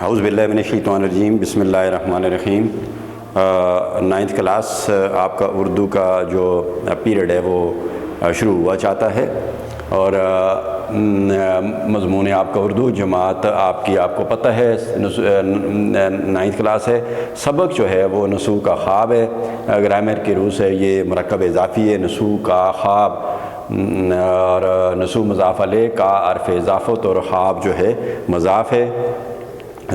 اعوذ باللہ من الشیطان الرجیم، بسم اللہ الرحمن الرحیم۔ 9th کلاس آپ کا اردو کا جو پیریڈ ہے وہ شروع ہوا چاہتا ہے، اور مضمون آپ کا اردو جماعت آپ کو پتہ ہے 9th کلاس ہے۔ سبق جو ہے وہ نسوء کا خواب ہے، گرامر کی روح سے یہ مرکب اضافی ہے، نسوء کا خواب، اور نسوء مضاف علیہ کا حرف اضافت، اور خواب جو ہے مضاف ہے۔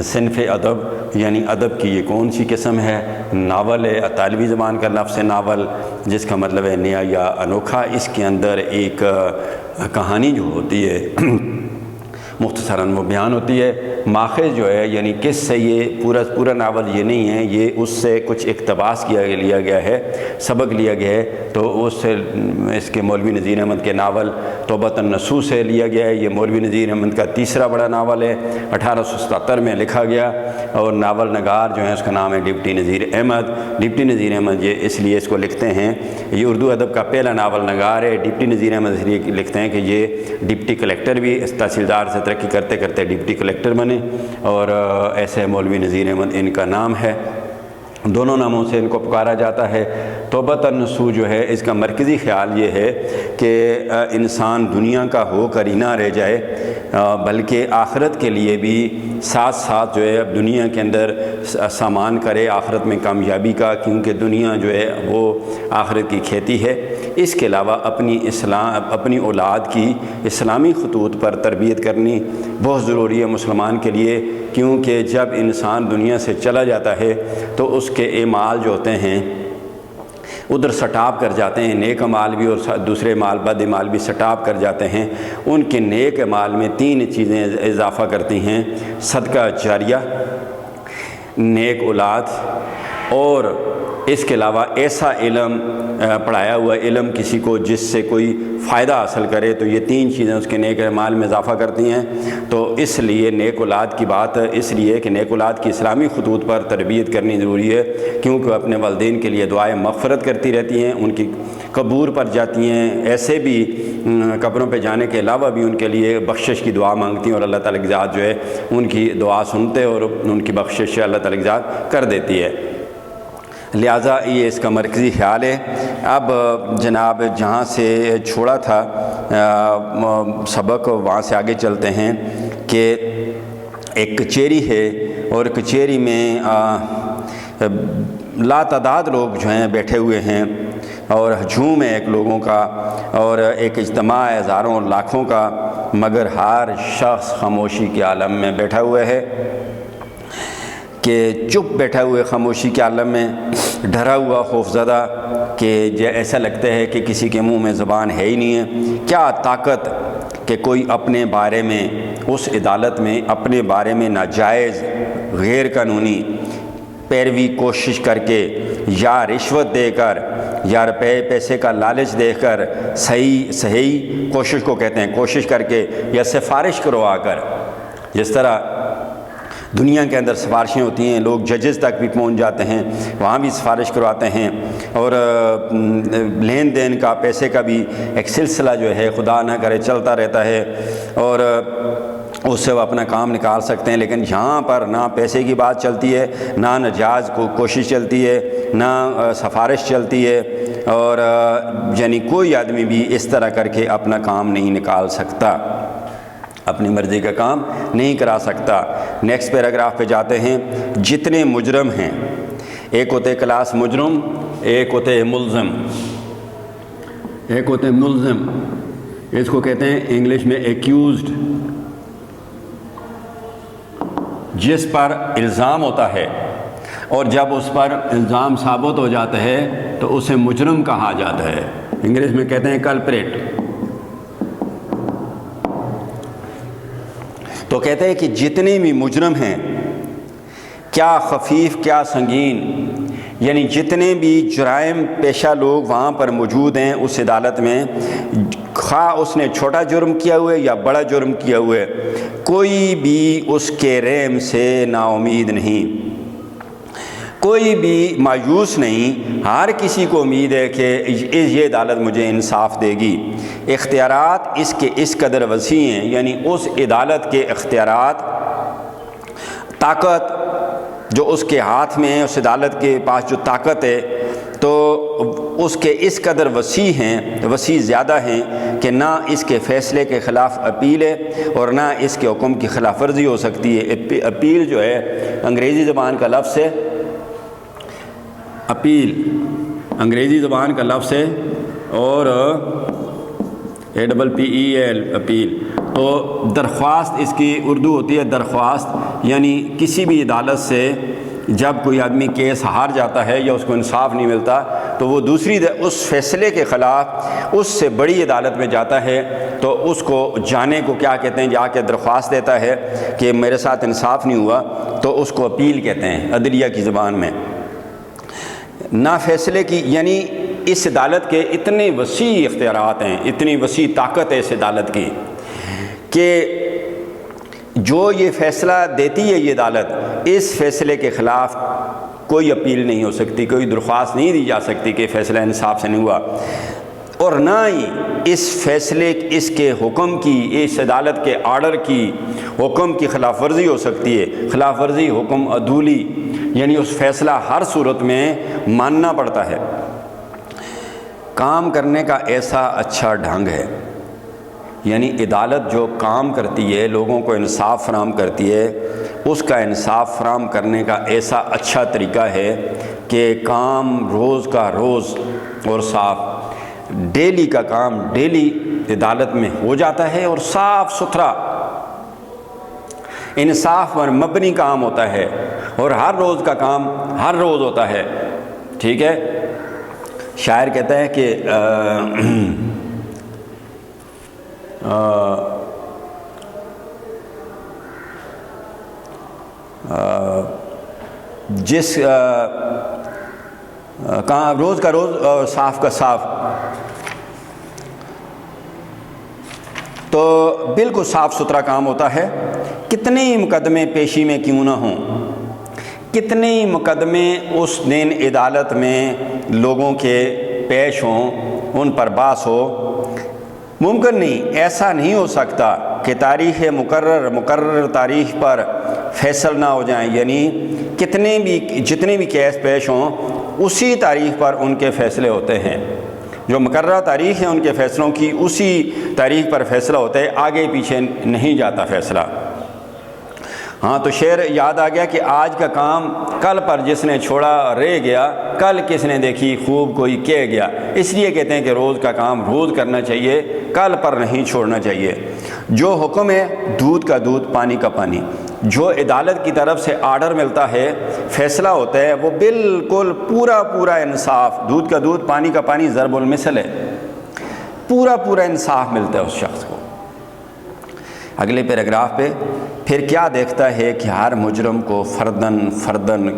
صنف ادب یعنی ادب کی یہ کون سی قسم ہے؟ ناول ہے، اطالوی زبان کا لفظ ہے ناول، جس کا مطلب ہے نیا یا انوکھا۔ اس کے اندر ایک کہانی جو ہوتی ہے مختصراً وہ بیان ہوتی ہے۔ ماخذ جو ہے یعنی کس سے یہ پورا ناول یہ نہیں ہے، یہ اس سے کچھ اقتباس لیا گیا ہے، سبق لیا گیا ہے۔ تو اس کے مولوی نذیر احمد کے ناول توبۃ النصوح سے لیا گیا ہے۔ یہ مولوی نذیر احمد کا تیسرا بڑا ناول ہے، 1877 میں لکھا گیا، اور ناول نگار جو ہے اس کا نام ہے ڈپٹی نذیر احمد۔ ڈپٹی نذیر احمد یہ اس لیے اس کو لکھتے ہیں، یہ اردو ادب کا پہلا ناول نگار ہے۔ ڈپٹی نذیر احمد اس لیے لکھتے ہیں کہ یہ ڈپٹی کلیکٹر بھی تحصیلدار سے ترقی کرتے کرتے ڈپٹی کلیکٹر بنے، اور ایسے مولوی نذیر احمد ان کا نام ہے۔ دونوں ناموں سے ان کو پکارا جاتا ہے۔ توبۃ النصوح جو ہے اس کا مرکزی خیال یہ ہے کہ انسان دنیا کا ہو کر ہی نہ رہ جائے، بلکہ آخرت کے لیے بھی ساتھ ساتھ جو ہے اب دنیا کے اندر سامان کرے آخرت میں کامیابی کا، کیونکہ دنیا جو ہے وہ آخرت کی کھیتی ہے۔ اس کے علاوہ اپنی اولاد کی اسلامی خطوط پر تربیت کرنی بہت ضروری ہے مسلمان کے لیے، کیونکہ جب انسان دنیا سے چلا جاتا ہے تو اس کے اعمال جو ہوتے ہیں ادھر سٹاپ کر جاتے ہیں، نیک اعمال بھی اور دوسرے بد اعمال بھی سٹاپ کر جاتے ہیں۔ ان کے نیک اعمال میں 3 چیزیں اضافہ کرتی ہیں: صدقہ جاریہ، نیک اولاد، اور اس کے علاوہ ایسا علم، پڑھایا ہوا علم کسی کو جس سے کوئی فائدہ حاصل کرے، تو یہ 3 چیزیں اس کے نیک اعمال میں اضافہ کرتی ہیں۔ تو اس لیے نیک اولاد کی بات اس لیے کہ نیک اولاد کی اسلامی خطوط پر تربیت کرنی ضروری ہے، کیونکہ وہ اپنے والدین کے لیے دعائیں مغفرت کرتی رہتی ہیں، ان کی قبور پر جاتی ہیں، ایسے بھی قبروں پہ جانے کے علاوہ بھی ان کے لیے بخشش کی دعا مانگتی ہیں، اور اللہ تعالیٰ کی ذات جو ہے ان کی دعا سنتے اور ان کی بخشش اللہ تعالیٰ کی ذات کر دیتی ہے۔ لہٰذا یہ اس کا مرکزی خیال ہے۔ اب جناب جہاں سے چھوڑا تھا سبق، وہاں سے آگے چلتے ہیں کہ ایک کچہری ہے، اور کچہری میں لاتعداد لوگ جو ہیں بیٹھے ہوئے ہیں، اور ہجوم ہے ایک لوگوں کا، اور ایک اجتماع ہے ہزاروں لاکھوں کا، مگر ہر شخص خاموشی کے عالم میں بیٹھا ہوا ہے، کہ چپ بیٹھا ہوئے خاموشی کے عالم میں، ڈرا ہوا خوفزدہ، کہ ایسا لگتا ہے کہ کسی کے منہ میں زبان ہے ہی نہیں ہے۔ کیا طاقت کہ کوئی اپنے بارے میں اس عدالت میں اپنے بارے میں ناجائز غیر قانونی پیروی کوشش کر کے، یا رشوت دے کر، یا پیسے کا لالچ دے کر، صحیح کوشش کو کہتے ہیں، کوشش کر کے یا سفارش کروا کر، جس طرح دنیا کے اندر سفارشیں ہوتی ہیں، لوگ ججز تک بھی پہنچ جاتے ہیں، وہاں بھی سفارش کرواتے ہیں، اور لین دین کا، پیسے کا بھی ایک سلسلہ جو ہے خدا نہ کرے چلتا رہتا ہے، اور اس سے وہ اپنا کام نکال سکتے ہیں۔ لیکن یہاں پر نہ پیسے کی بات چلتی ہے، نہ ناجائز کوشش چلتی ہے، نہ سفارش چلتی ہے، اور یعنی کوئی آدمی بھی اس طرح کر کے اپنا کام نہیں نکال سکتا، اپنی مرضی کا کام نہیں کرا سکتا۔ نیکسٹ پیراگراف پہ جاتے ہیں۔ جتنے مجرم ہیں، ایک ہوتے کلاس مجرم، ایک ہوتے ملزم، ایک ہوتے ملزم، اس کو کہتے ہیں انگلش میں ایکیوزڈ، جس پر الزام ہوتا ہے، اور جب اس پر الزام ثابت ہو جاتا ہے تو اسے مجرم کہا جاتا ہے، انگلش میں کہتے ہیں کلپریٹ۔ تو کہتے ہیں کہ جتنے بھی مجرم ہیں، کیا خفیف کیا سنگین، یعنی جتنے بھی جرائم پیشہ لوگ وہاں پر موجود ہیں اس عدالت میں، خواہ اس نے چھوٹا جرم کیا ہوا ہے یا بڑا جرم کیا ہوا ہے، کوئی بھی اس کے رحم سے نا امید نہیں، کوئی بھی مایوس نہیں، ہر کسی کو امید ہے کہ یہ عدالت مجھے انصاف دے گی۔ اختیارات اس کے اس قدر وسیع ہیں، یعنی اس عدالت کے اختیارات طاقت جو اس کے ہاتھ میں ہے، اس عدالت کے پاس جو طاقت ہے تو اس کے اس قدر وسیع ہیں، وسیع زیادہ ہیں کہ نہ اس کے فیصلے کے خلاف اپیل ہے اور نہ اس کے حکم کی خلاف ورزی ہو سکتی ہے۔ اپیل جو ہے انگریزی زبان کا لفظ ہے، اپیل انگریزی زبان کا لفظ ہے اور APPEL اپیل، تو درخواست اس کی اردو ہوتی ہے درخواست، یعنی کسی بھی عدالت سے جب کوئی آدمی کیس ہار جاتا ہے یا اس کو انصاف نہیں ملتا تو وہ دوسری اس فیصلے کے خلاف اس سے بڑی عدالت میں جاتا ہے، تو اس کو جانے کو کیا کہتے ہیں، جا کے درخواست دیتا ہے کہ میرے ساتھ انصاف نہیں ہوا، تو اس کو اپیل کہتے ہیں عدلیہ کی زبان میں۔ نہ فیصلے کی، یعنی اس عدالت کے اتنے وسیع اختیارات ہیں، اتنی وسیع طاقت ہے اس عدالت کی کہ جو یہ فیصلہ دیتی ہے یہ عدالت، اس فیصلے کے خلاف کوئی اپیل نہیں ہو سکتی، کوئی درخواست نہیں دی جا سکتی کہ فیصلہ انصاف سے نہیں ہوا، اور نہ ہی اس فیصلے، اس کے حکم کی، اس عدالت کے آرڈر کی، حکم کی خلاف ورزی ہو سکتی ہے۔ خلاف ورزی حکم عدولی، یعنی اس فیصلہ ہر صورت میں ماننا پڑتا ہے۔ کام کرنے کا ایسا اچھا ڈھنگ ہے، یعنی عدالت جو کام کرتی ہے، لوگوں کو انصاف فراہم کرتی ہے، اس کا انصاف فراہم کرنے کا ایسا اچھا طریقہ ہے کہ کام روز کا روز اور صاف، ڈیلی کا کام ڈیلی عدالت میں ہو جاتا ہے اور صاف ستھرا انصاف پر مبنی کام ہوتا ہے، اور ہر روز کا کام ہر روز ہوتا ہے۔ ٹھیک ہے، شاعر کہتا ہے کہ جس روز کا روز اور صاف کا صاف، تو بالکل صاف ستھرا کام ہوتا ہے۔ کتنے ہی مقدمے پیشی میں کیوں نہ ہوں، کتنے ہی مقدمے اس دن عدالت میں لوگوں کے پیش ہوں، ان پر بحث ہو، ممکن نہیں، ایسا نہیں ہو سکتا کہ تاریخ مقرر تاریخ پر فیصل نہ ہو جائیں، یعنی جتنے بھی کیس پیش ہوں اسی تاریخ پر ان کے فیصلے ہوتے ہیں، جو مقررہ تاریخ ہے ان کے فیصلوں کی اسی تاریخ پر فیصلہ ہوتا ہے، آگے پیچھے نہیں جاتا فیصلہ۔ ہاں، تو شعر یاد آ گیا کہ آج کا کام کل پر جس نے چھوڑا رہ گیا، کل کس نے دیکھی خوب کوئی کہہ گیا۔ اس لیے کہتے ہیں کہ روز کا کام روز کرنا چاہیے، کل پر نہیں چھوڑنا چاہیے۔ جو حکم ہے دودھ کا دودھ پانی کا پانی، جو عدالت کی طرف سے آرڈر ملتا ہے، فیصلہ ہوتا ہے، وہ بالکل پورا انصاف، دودھ کا دودھ پانی کا پانی ضرب المثل ہے، پورا انصاف ملتا ہے اس شخص کو۔ اگلے پیراگراف پہ پھر کیا دیکھتا ہے کہ ہر مجرم کو فردن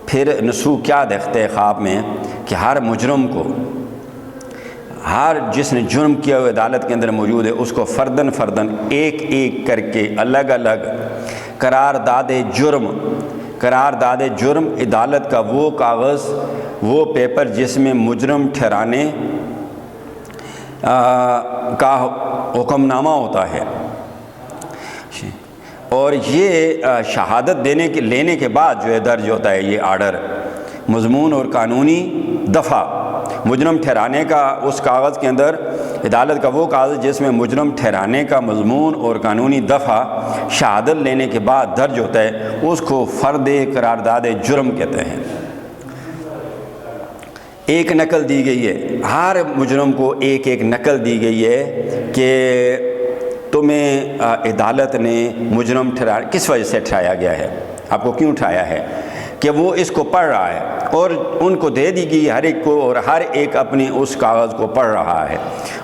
پھر نسو کیا دیکھتے ہیں خواب میں کہ ہر مجرم کو، ہر جس نے جرم کیا ہوئے عدالت کے اندر موجود ہے، اس کو فردن ایک ایک کر کے الگ الگ قرارداد جرم، عدالت کا وہ کاغذ، وہ پیپر جس میں مجرم ٹھہرانے کا حکم نامہ ہوتا ہے، اور یہ شہادت لینے کے بعد جو ہے درج ہوتا ہے یہ آرڈر، مضمون اور قانونی دفعہ، مجرم ٹھہرانے کا اس کاغذ کے اندر، عدالت کا وہ کاغذ جس میں مجرم ٹھہرانے کا مضمون اور قانونی دفعہ شہادت لینے کے بعد درج ہوتا ہے، اس کو فرد قرارداد جرم کہتے ہیں۔ ایک نقل دی گئی ہے، ہر مجرم کو ایک نقل دی گئی ہے کہ تمہیں عدالت نے مجرم کس وجہ سے ٹھہرایا گیا ہے، آپ کو کیوں ٹھہرایا ہے، کہ وہ اس کو پڑھ رہا ہے، اور ان کو دے دی گئی ہر ایک کو، اور ہر ایک اپنے اس کاغذ کو پڑھ رہا ہے،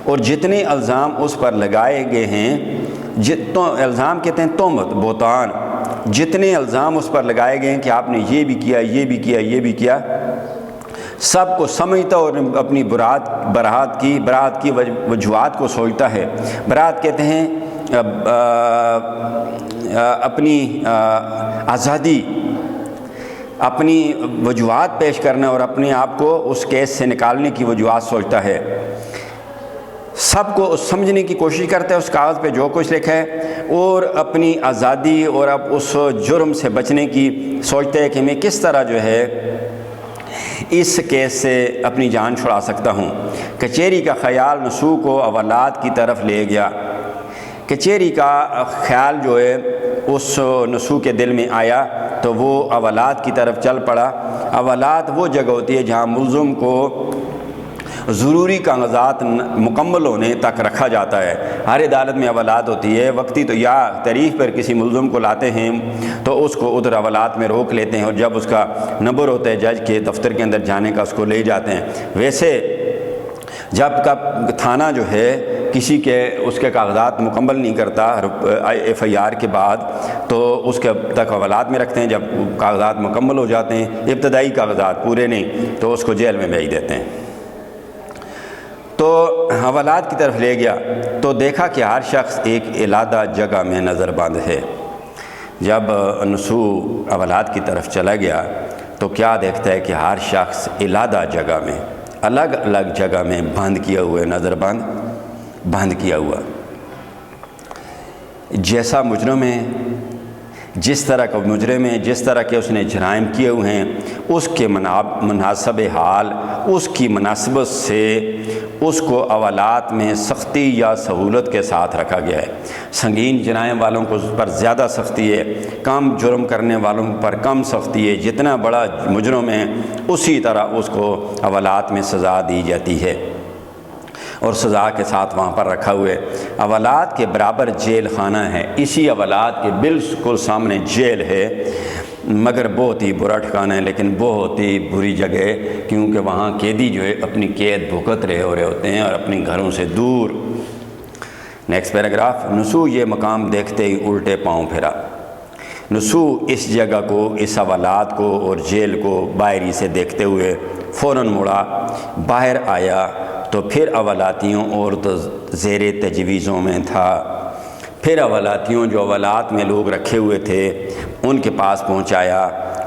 اور جتنے الزام اس پر لگائے گئے ہیں، الزام کہتے ہیں تہمت، بہتان، جتنے الزام اس پر لگائے گئے ہیں کہ آپ نے یہ بھی کیا، سب کو سمجھتا اور اپنی برات کی وجوہات کو سوچتا ہے۔ برات کہتے ہیں اپنی آزادی، اپنی وجوہات پیش کرنا اور اپنے آپ کو اس کیس سے نکالنے کی وجوہات سوچتا ہے۔ سب کو سمجھنے کی کوشش کرتا ہے اس کاغذ پہ جو کچھ لکھا ہے، اور اپنی آزادی اور اب اس جرم سے بچنے کی سوچتا ہے کہ میں کس طرح جو ہے اس کیس سے اپنی جان چھڑا سکتا ہوں۔ کچہری کا خیال نسو کو اولاد کی طرف لے گیا۔ کچہری کا خیال جو ہے اس نسو کے دل میں آیا تو وہ اولاد کی طرف چل پڑا۔ اولاد وہ جگہ ہوتی ہے جہاں ملزم کو ضروری کاغذات مکمل ہونے تک رکھا جاتا ہے۔ ہر عدالت میں اولاد ہوتی ہے، وقتی تو یا تاریخ پر کسی ملزم کو لاتے ہیں تو اس کو ادھر اولاد میں روک لیتے ہیں، اور جب اس کا نمبر ہوتا ہے جج کے دفتر کے اندر جانے کا اس کو لے جاتے ہیں۔ ویسے جب کا تھانہ جو ہے کسی کے اس کے کاغذات مکمل نہیں کرتا ایف آئی آر کے بعد، تو اس کے تک اولاد میں رکھتے ہیں۔ جب کاغذات مکمل ہو جاتے ہیں، ابتدائی کاغذات پورے نہیں، تو اس کو جیل میں بھیج دیتے ہیں۔ تو اولاد کی طرف لے گیا تو دیکھا کہ ہر شخص ایک علیحدہ جگہ میں نظر بند ہے۔ جب نسو اولاد کی طرف چلا گیا تو کیا دیکھتا ہے کہ ہر شخص علیحدہ جگہ میں، الگ الگ جگہ میں بند کیا ہوا ہے، نظر بند کیا ہوا۔ جیسا مجرم ہے، جس طرح کا مجرم ہے، جس طرح کے اس نے جرائم کیے ہوئے ہیں، اس کے مناسب حال، اس کی مناسبت سے اس کو اولاد میں سختی یا سہولت کے ساتھ رکھا گیا ہے۔ سنگین جرائم والوں کو پر زیادہ سختی ہے، کم جرم کرنے والوں پر کم سختی ہے۔ جتنا بڑا مجرم ہے اسی طرح اس کو اولاد میں سزا دی جاتی ہے، اور سزا کے ساتھ وہاں پر رکھا ہوئے۔ اولاد کے برابر جیل خانہ ہے، اسی اولاد کے بالکل سامنے جیل ہے، مگر بہت ہی برا ٹھکانہ ہے، لیکن بہت ہی بری جگہ ہے، کیونکہ وہاں قیدی جو ہے اپنی قید بھگت رہے ہوتے ہیں اور اپنے گھروں سے دور۔ Next paragraph. نسو یہ مقام دیکھتے ہی الٹے پاؤں پھرا۔ نسو اس جگہ کو، اس اولاد کو اور جیل کو باہری سے دیکھتے ہوئے فوراً مڑا۔ باہر آیا تو پھر اولادیوں اور زیر تجویزوں میں تھا۔ پھر اولادیوں جو اولاد میں لوگ رکھے ہوئے تھے ان کے پاس پہنچایا،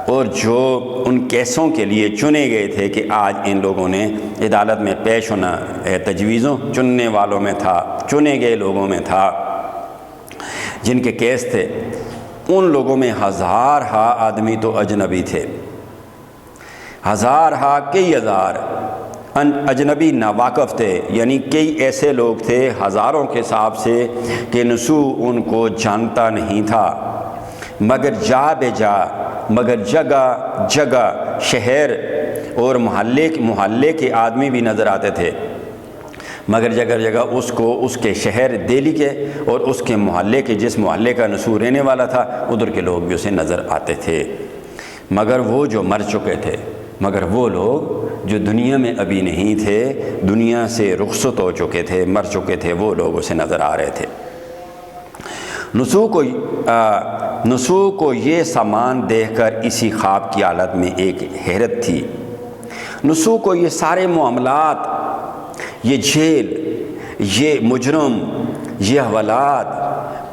اور جو ان کیسوں کے لیے چنے گئے تھے کہ آج ان لوگوں نے عدالت میں پیش ہونا ہے، تجویزوں چننے والوں میں تھا، چنے گئے لوگوں میں تھا جن کے کیس تھے۔ ان لوگوں میں ہزارہا آدمی تو اجنبی تھے، ہزارہا کئی ہزار اجنبی ناواقف تھے، یعنی کئی ایسے لوگ تھے ہزاروں کے حساب سے کہ نسو ان کو جانتا نہیں تھا، مگر مگر جگہ جگہ شہر اور محلے کے آدمی بھی نظر آتے تھے، مگر جگہ جگہ اس کو اس کے شہر دہلی کے اور اس کے محلے کے، جس محلے کا نسو رہنے والا تھا، ادھر کے لوگ بھی اسے نظر آتے تھے۔ مگر وہ جو مر چکے تھے، مگر وہ لوگ جو دنیا میں ابھی نہیں تھے، دنیا سے رخصت ہو چکے تھے، مر چکے تھے، وہ لوگ اسے نظر آ رہے تھے۔ نسو کو یہ سامان دیکھ کر اسی خواب کی حالت میں ایک حیرت تھی۔ نسو کو یہ سارے معاملات، یہ جیل، یہ مجرم، یہ اولاد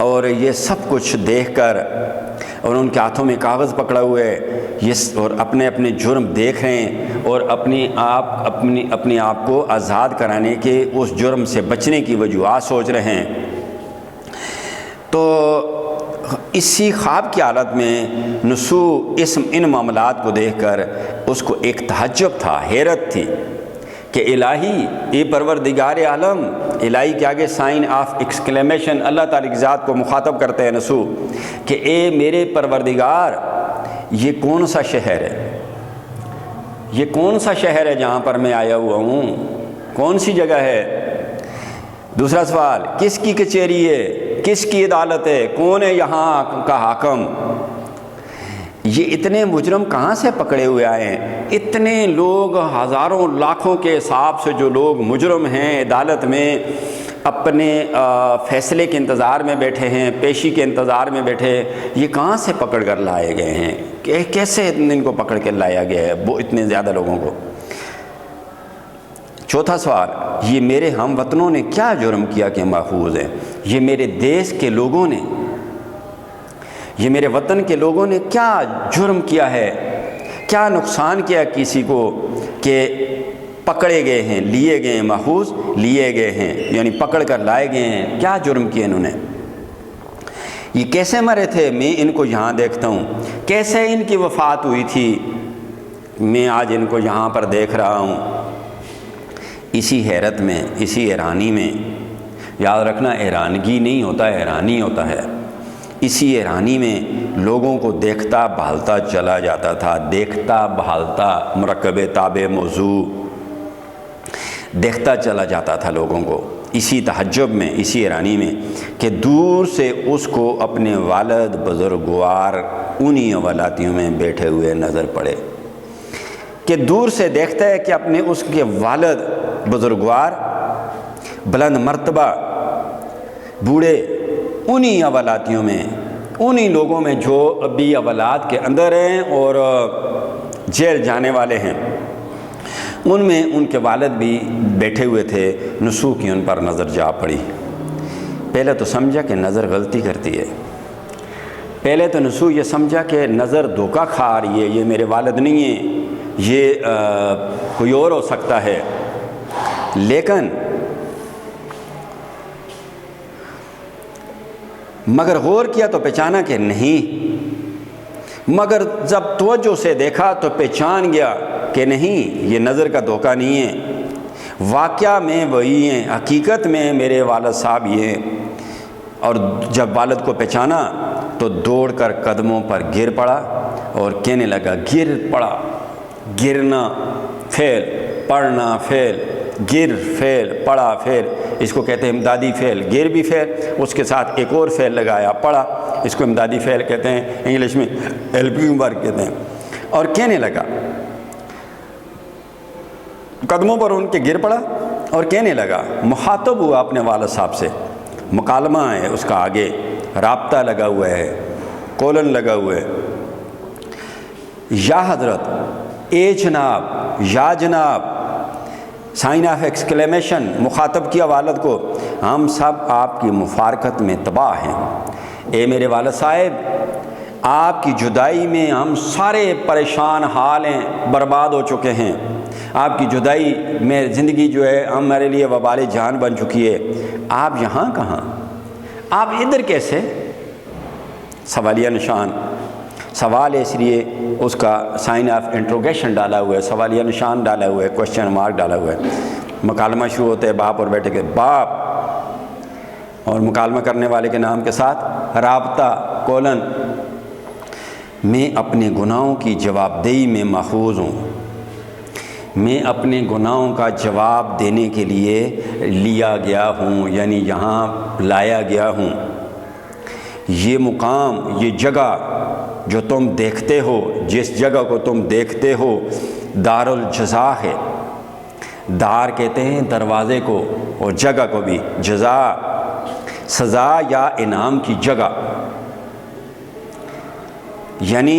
اور یہ سب کچھ دیکھ کر، اور ان کے ہاتھوں میں کاغذ پکڑا ہوئے اور اپنے جرم دیکھ رہے ہیں، اور اپنے آپ کو آزاد کرانے کے اس جرم سے بچنے کی وجوہات سوچ رہے ہیں، تو اسی خواب کی حالت میں نسو ان معاملات کو دیکھ کر اس کو ایک تعجب تھا، حیرت تھی کہ الہی، اے پروردگار عالم، الہی کے آگے سائن آف ایکسکلیمیشن، اللہ تعالیٰ کی ذات کو مخاطب کرتے ہیں نسو کہ اے میرے پروردگار، یہ کون سا شہر ہے، یہ کون سا شہر ہے جہاں پر میں آیا ہوا ہوں، کون سی جگہ ہے؟ دوسرا سوال، کس کی کچہری ہے، کس کی عدالت ہے، کون ہے یہاں کا حاکم؟ یہ اتنے مجرم کہاں سے پکڑے ہوئے آئے ہیں؟ اتنے لوگ، ہزاروں لاکھوں کے حساب سے جو لوگ مجرم ہیں، عدالت میں اپنے فیصلے کے انتظار میں بیٹھے ہیں، پیشی کے انتظار میں بیٹھے ہیں، یہ کہاں سے پکڑ کر لائے گئے ہیں؟ کیسے ان کو پکڑ کے لایا گیا ہے وہ اتنے زیادہ لوگوں کو؟ چوتھا سوال، یہ میرے ہم وطنوں نے کیا جرم کیا کہ محفوظ ہیں؟ یہ میرے دیش کے لوگوں نے، یہ میرے وطن کے لوگوں نے کیا جرم کیا ہے، کیا نقصان کیا کسی کو کہ پکڑے گئے ہیں، لیے گئے ہیں، محفوظ لیے گئے ہیں، یعنی پکڑ کر لائے گئے ہیں۔ کیا جرم کیا انہوں نے؟ یہ کیسے مرے تھے؟ میں ان کو یہاں دیکھتا ہوں، کیسے ان کی وفات ہوئی تھی، میں آج ان کو یہاں پر دیکھ رہا ہوں۔ اسی حیرت میں، اسی حیرانی میں، یاد رکھنا حیرانگی نہیں ہوتا، حیرانی ہوتا ہے۔ اسی حیرانی میں لوگوں کو دیکھتا بھالتا چلا جاتا تھا، دیکھتا بھالتا، مرکب تابع موضوع، دیکھتا چلا جاتا تھا لوگوں کو، اسی تعجب میں، اسی حیرانی میں کہ دور سے اس کو اپنے والد بزرگوار انہی اولادیوں میں بیٹھے ہوئے نظر پڑے، کہ دور سے دیکھتا ہے کہ اپنے اس کے والد بزرگوار بلند مرتبہ بوڑھے انہی اولادیوں میں، انہی لوگوں میں جو ابھی اولاد کے اندر ہیں اور جیل جانے والے ہیں، ان میں ان کے والد بھی بیٹھے ہوئے تھے۔ نسو کی ان پر نظر جا پڑی۔ پہلے تو سمجھا کہ نظر غلطی کرتی ہے، پہلے تو نسو یہ سمجھا کہ نظر دھوکہ کھا رہی ہے، یہ میرے والد نہیں ہیں، یہ کوئی اور ہو سکتا ہے۔ لیکن مگر غور کیا تو پہچانا کہ نہیں، مگر جب توجہ سے دیکھا تو پہچان گیا کہ نہیں، یہ نظر کا دھوکہ نہیں ہے، واقعہ میں وہی ہیں، حقیقت میں میرے والد صاحب یہ ہیں۔ اور جب والد کو پہچانا تو دوڑ کر قدموں پر گر پڑا اور کہنے لگا، گر پڑا، گرنا فعل، پڑھنا فعل، گر فعل، پڑھا فعل، اس کو کہتے ہیں امدادی فعل۔ گر بھی فعل، اس کے ساتھ ایک اور فعل لگایا، پڑھا، اس کو امدادی فعل کہتے ہیں، انگلش میں ہیلپنگ ورب کہتے ہیں۔ اور کہنے لگا، قدموں پر ان کے گر پڑا اور کہنے لگا، مخاطب ہوا اپنے والد صاحب سے، مکالمہ ہے اس کا، آگے رابطہ لگا ہوا ہے، کولن لگا ہوا ہے۔ یا حضرت، اے جناب، یا جناب، سائن آف ایکسکلیمیشن، مخاطب کیا والد کو، ہم سب آپ کی مفارقت میں تباہ ہیں۔ اے میرے والد صاحب، آپ کی جدائی میں ہم سارے پریشان حال ہیں، برباد ہو چکے ہیں۔ آپ کی جدائی میں زندگی جو ہے ہمارے لیے وبال جان بن چکی ہے۔ آپ یہاں کہاں؟ آپ ادھر کیسے؟ سوالیہ نشان، سوال ہے اس لیے اس کا سائن آف انٹروگیشن ڈالا ہوا ہے، سوالیہ نشان ڈالا ہوا ہے، کوشچن مارک ڈالا ہوا ہے۔ مکالمہ شروع ہوتا ہے باپ اور بیٹے کے، باپ، اور مکالمہ کرنے والے کے نام کے ساتھ رابطہ، کولن۔ میں اپنے گناہوں کی جواب دہی میں محفوظ ہوں، میں اپنے گناہوں کا جواب دینے کے لیے لیا گیا ہوں، یعنی یہاں لایا گیا ہوں۔ یہ مقام، یہ جگہ جو تم دیکھتے ہو، جس جگہ کو تم دیکھتے ہو، دار الجزا ہے۔ دار کہتے ہیں دروازے کو، اور جگہ کو بھی، جزا سزا یا انعام کی جگہ، یعنی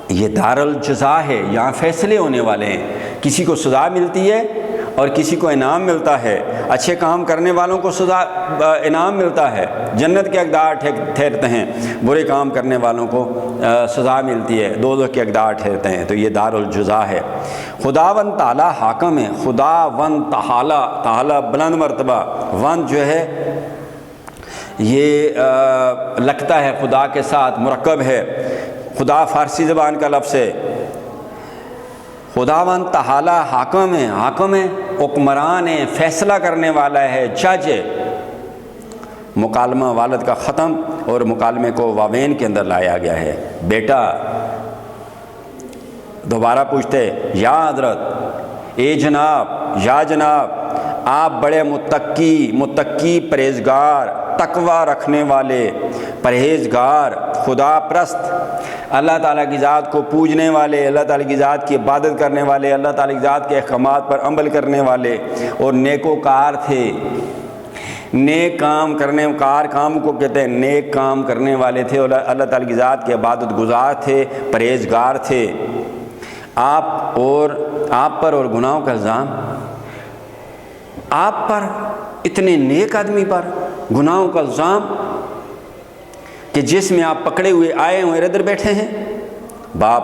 یہ دار الجزا ہے، یہاں فیصلے ہونے والے ہیں۔ کسی کو سزا ملتی ہے اور کسی کو انعام ملتا ہے۔ اچھے کام کرنے والوں کو سزا، انعام ملتا ہے، جنت کے حقدار ٹھہرتے ہیں، برے کام کرنے والوں کو سزا ملتی ہے، دوزخ کے حقدار ٹھہرتے ہیں۔ تو یہ دار الجزا ہے۔ خداوند تعالی حاکم ہے، خداوند تعالی، تعالی بلند مرتبہ، وند جو ہے یہ لگتا ہے خدا کے ساتھ، مرکب ہے، خدا فارسی زبان کا لفظ ہے۔ خداوند تعالی حاکم ہے، حاکم ہے، حکمران ہے، فیصلہ کرنے والا ہے، جج ہے۔ مکالمہ والد کا ختم اور مکالمے کو واوین کے اندر لایا گیا ہے۔ بیٹا دوبارہ پوچھتے، یا حضرت، اے جناب، یا جناب، آپ بڑے متقی پرہیزگار، تقوی رکھنے والے، پرہیزگار، خدا پرست، اللہ تعالیٰ کی ذات کو پوجنے والے، اللہ تعالیٰ کی ذات کی عبادت کرنے والے، اللہ تعالیٰ کی ذات کے احکامات پر عمل کرنے والے اور نیکوکار تھے۔ نیک کام کرنے، کار کام کو کہتے ہیں، نیک کام کرنے والے تھے اور اللہ تعالیٰ کی ذات کے عبادت گزار تھے، پرہیزگار تھے۔ آپ پر اور گناہوں کا الزام، آپ پر، اتنے نیک آدمی پر گناہوں کا الزام کہ جس میں آپ پکڑے ہوئے آئے ہوئے ادھر بیٹھے ہیں۔ باپ،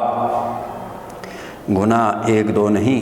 گناہ ایک دو نہیں،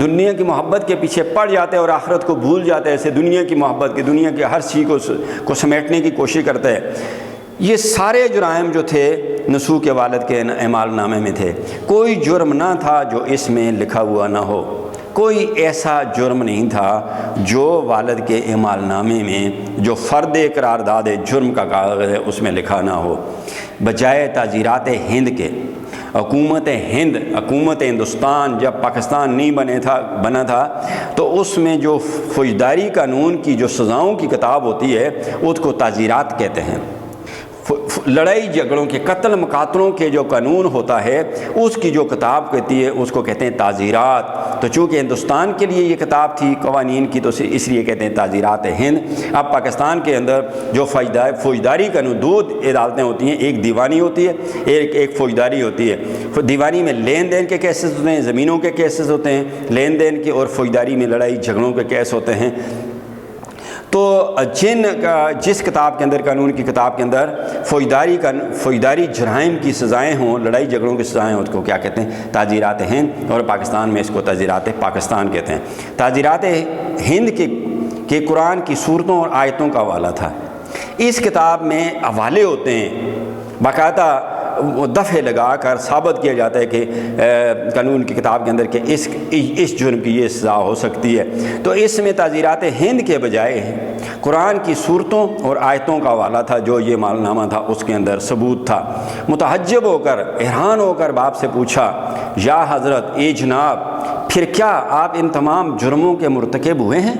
دنیا کی محبت کے پیچھے پڑ جاتے ہیں اور آخرت کو بھول جاتے ہیں، ایسے دنیا کی محبت کی، دنیا کے ہر چیز کو سمیٹنے کی کوشش کرتے ہیں۔ یہ سارے جرائم جو تھے نسو کے والد کے اعمال نامے میں تھے۔ کوئی جرم نہ تھا جو اس میں لکھا ہوا نہ ہو، کوئی ایسا جرم نہیں تھا جو والد کے اعمال نامے میں جو فرد قرارداد جرم کا کاغذ ہے اس میں لکھا نہ ہو۔ بجائے تعزیرات ہند کے، حکومت ہندوستان جب پاکستان نہیں بنا تھا تو اس میں جو فوجداری قانون کی جو سزاؤں کی کتاب ہوتی ہے اس کو تعزیرات کہتے ہیں۔ لڑائی جھگڑوں کے، قتل مقاتلوں کے جو قانون ہوتا ہے اس کی جو کتاب کہتی ہے اس کو کہتے ہیں تعزیرات۔ تو چونکہ ہندوستان کے لیے یہ کتاب تھی قوانین کی تو اس لیے کہتے ہیں تعزیرات ہند۔ اب پاکستان کے اندر جو فوجداری قانون، دو عدالتیں ہوتی ہیں، ایک دیوانی ہوتی ہے، ایک فوجداری ہوتی ہے۔ دیوانی میں لین دین کے کیسز ہوتے ہیں، زمینوں کے کیسز ہوتے ہیں لین دین کے، اور فوجداری میں لڑائی جھگڑوں کے کیس ہوتے ہیں۔ تو جس کتاب کے اندر، قانون کی کتاب کے اندر فوجداری جرائم کی سزائیں ہوں، لڑائی جھگڑوں کی سزائیں ہوں، اس کو کیا کہتے ہیں؟ تعزیرات ہند، اور پاکستان میں اس کو تعزیرات پاکستان کہتے ہیں۔ تعزیرات ہند کے قرآن کی صورتوں اور آیتوں کا حوالہ تھا۔ اس کتاب میں حوالے ہوتے ہیں، باقاعدہ دفعے لگا کر ثابت کیا جاتا ہے کہ قانون کی کتاب کے اندر کہ اس جرم کی یہ سزا ہو سکتی ہے۔ تو اس میں تعزیرات ہند کے بجائے قرآن کی صورتوں اور آیتوں کا حوالہ تھا، جو یہ مالنامہ تھا اس کے اندر ثبوت تھا۔ متعجب ہو کر، حیران ہو کر باپ سے پوچھا، یا حضرت، اے جناب، پھر کیا آپ ان تمام جرموں کے مرتکب ہوئے ہیں؟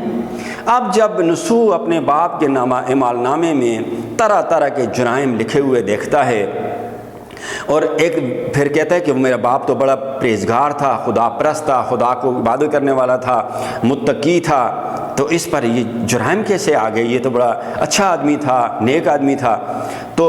اب جب نسو اپنے باپ کے اعمال نامے میں طرح طرح کے جرائم لکھے ہوئے دیکھتا ہے، اور پھر کہتا ہے کہ میرا باپ تو بڑا پرہیزگار تھا، خدا پرست تھا، خدا کو عبادت کرنے والا تھا، متقی تھا، تو اس پر یہ جرائم کیسے آ گئے؟ یہ تو بڑا اچھا آدمی تھا، نیک آدمی تھا۔ تو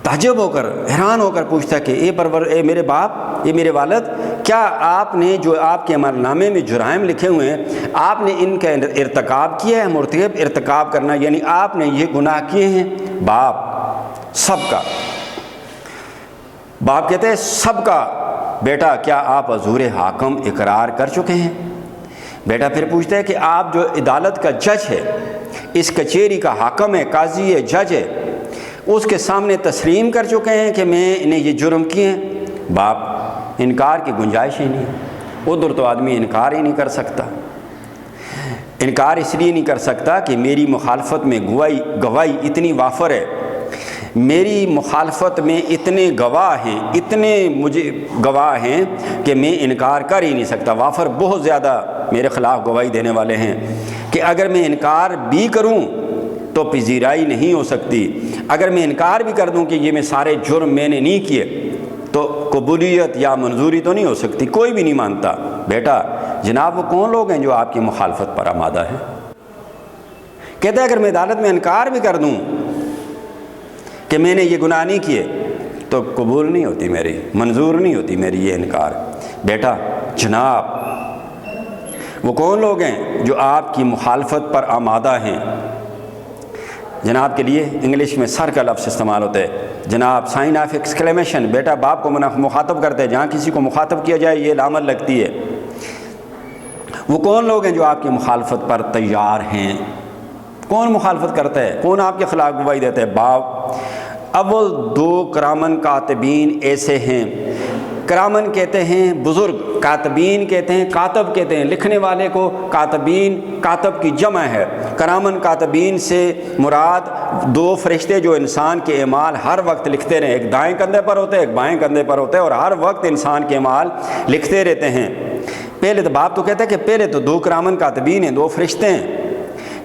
تعجب ہو کر، حیران ہو کر پوچھتا کہ اے میرے باپ، اے میرے والد، کیا آپ نے جو آپ کے عمل نامے میں جرائم لکھے ہوئے ہیں، آپ نے ان کا ارتکاب کیا ہے؟ مرتکب، ارتکاب کرنا یعنی آپ نے یہ گناہ کیے ہیں؟ باپ، سب کا۔ باپ کہتے ہیں سب کا۔ بیٹا، کیا آپ حضور حاکم اقرار کر چکے ہیں؟ بیٹا پھر پوچھتا ہے کہ آپ جو عدالت کا جج ہے، اس کچہری کا حاکم ہے، قاضی ہے، جج ہے، اس کے سامنے تسلیم کر چکے ہیں کہ میں نے یہ جرم کیے ہیں؟ باپ، انکار کی گنجائش ہی نہیں۔ ادھر تو آدمی انکار ہی نہیں کر سکتا۔ انکار اس لیے نہیں کر سکتا کہ میری مخالفت میں گواہی اتنی وافر ہے، میری مخالفت میں اتنے گواہ ہیں، اتنے مجھے گواہ ہیں کہ میں انکار کر ہی نہیں سکتا۔ وافر بہت زیادہ میرے خلاف گواہی دینے والے ہیں کہ اگر میں انکار بھی کروں تو پذیرائی نہیں ہو سکتی۔ اگر میں انکار بھی کر دوں کہ یہ میں سارے جرم میں نے نہیں کیے تو قبولیت یا منظوری تو نہیں ہو سکتی، کوئی بھی نہیں مانتا۔ بیٹا، جناب وہ کون لوگ ہیں جو آپ کی مخالفت پر آمادہ ہیں؟ کہتا ہے اگر میں عدالت میں انکار بھی کر دوں کہ میں نے یہ گناہ نہیں کیے تو قبول نہیں ہوتی میری، منظور نہیں ہوتی میری یہ انکار۔ بیٹا، جناب وہ کون لوگ ہیں جو آپ کی مخالفت پر آمادہ ہیں؟ جناب کے لیے انگلش میں سر کا لفظ استعمال ہوتا ہے، جناب، سائن آف ایکسکلیمیشن۔ بیٹا باپ کو مخاطب کرتے ہیں، جہاں کسی کو مخاطب کیا جائے یہ علامت لگتی ہے۔ وہ کون لوگ ہیں جو آپ کی مخالفت پر تیار ہیں؟ کون مخالفت کرتا ہے؟ کون آپ کے خلاف گواہی دیتا ہے؟ باپ۔ اول دو کرامن کاتبین ایسے ہیں، کرامن کہتے ہیں بزرگ، کاتبین کہتے ہیں، کاتب کہتے ہیں لکھنے والے کو، کاتبین کاتب کی جمع ہے۔ کرامن کاتبین سے مراد دو فرشتے جو انسان کے اعمال ہر وقت لکھتے رہے، ایک دائیں کندھے پر ہوتے ہیں، ایک بائیں کندھے پر ہوتے ہیں، اور ہر وقت انسان کے اعمال لکھتے رہتے ہیں۔ پہلے تو باپ تو کہتا ہے کہ پہلے تو دو کرامن کاتبین ہیں، دو فرشتے ہیں،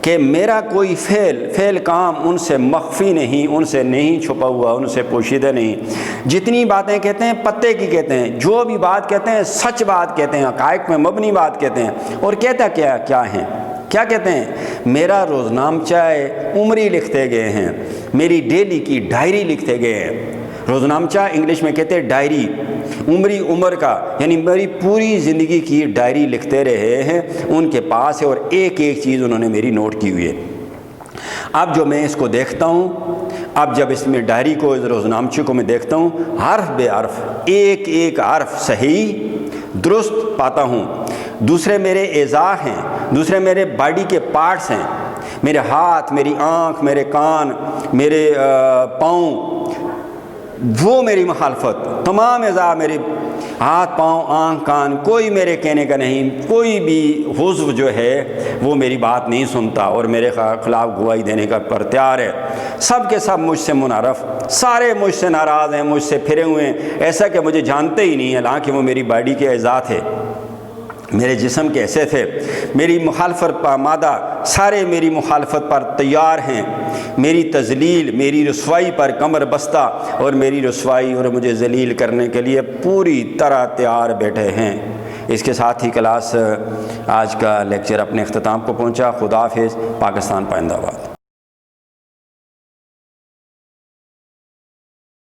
کہ میرا کوئی فعل کام ان سے مخفی نہیں، ان سے نہیں چھپا ہوا، ان سے پوشیدہ نہیں۔ جتنی باتیں کہتے ہیں پتے کی کہتے ہیں، جو بھی بات کہتے ہیں سچ بات کہتے ہیں، حقائق میں مبنی بات کہتے ہیں۔ اور کہتا کیا ہیں؟ کیا کہتے ہیں؟ میرا روزنامچہ عمری لکھتے گئے ہیں، میری ڈیلی کی ڈائری لکھتے گئے ہیں۔ روزنامچہ انگلش میں کہتے ہیں ڈائری، عمری عمر کا یعنی میری پوری زندگی کی ڈائری لکھتے رہے ہیں، ان کے پاس ہے، اور ایک ایک چیز انہوں نے میری نوٹ کی ہوئی ہے۔ اب جو میں اس کو دیکھتا ہوں، اب جب اس میں ڈائری کو، اس روزنامچے کو میں دیکھتا ہوں، حرف بے حرف، ایک ایک حرف صحیح، درست پاتا ہوں، دوسرے میرے اعضاء ہیں، دوسرے میرے باڈی کے پارٹس ہیں، میرے ہاتھ، میری آنکھ، میرے کان، میرے پاؤں، وہ میری مخالفت، تمام اعضاء میرے ہاتھ، پاؤں، آنکھ، کان، کوئی میرے کہنے کا نہیں، کوئی بھی عضو جو ہے وہ میری بات نہیں سنتا اور میرے خلاف گواہی دینے کا پر تیار ہے۔ سب کے سب مجھ سے منحرف، سارے مجھ سے ناراض ہیں، مجھ سے پھرے ہوئے ہیں، ایسا کہ مجھے جانتے ہی نہیں ہیں، حالانکہ وہ میری باڈی کے اعضاء تھے، میرے جسم کے ایسے تھے۔ میری مخالفت پر مادہ سارے میری مخالفت پر تیار ہیں، میری تذلیل، میری رسوائی پر کمر بستہ اور میری رسوائی اور مجھے ذلیل کرنے کے لیے پوری طرح تیار بیٹھے ہیں۔ اس کے ساتھ ہی کلاس آج کا لیکچر اپنے اختتام کو پہنچا۔ خدا حافظ۔ پاکستان پائندہ باد۔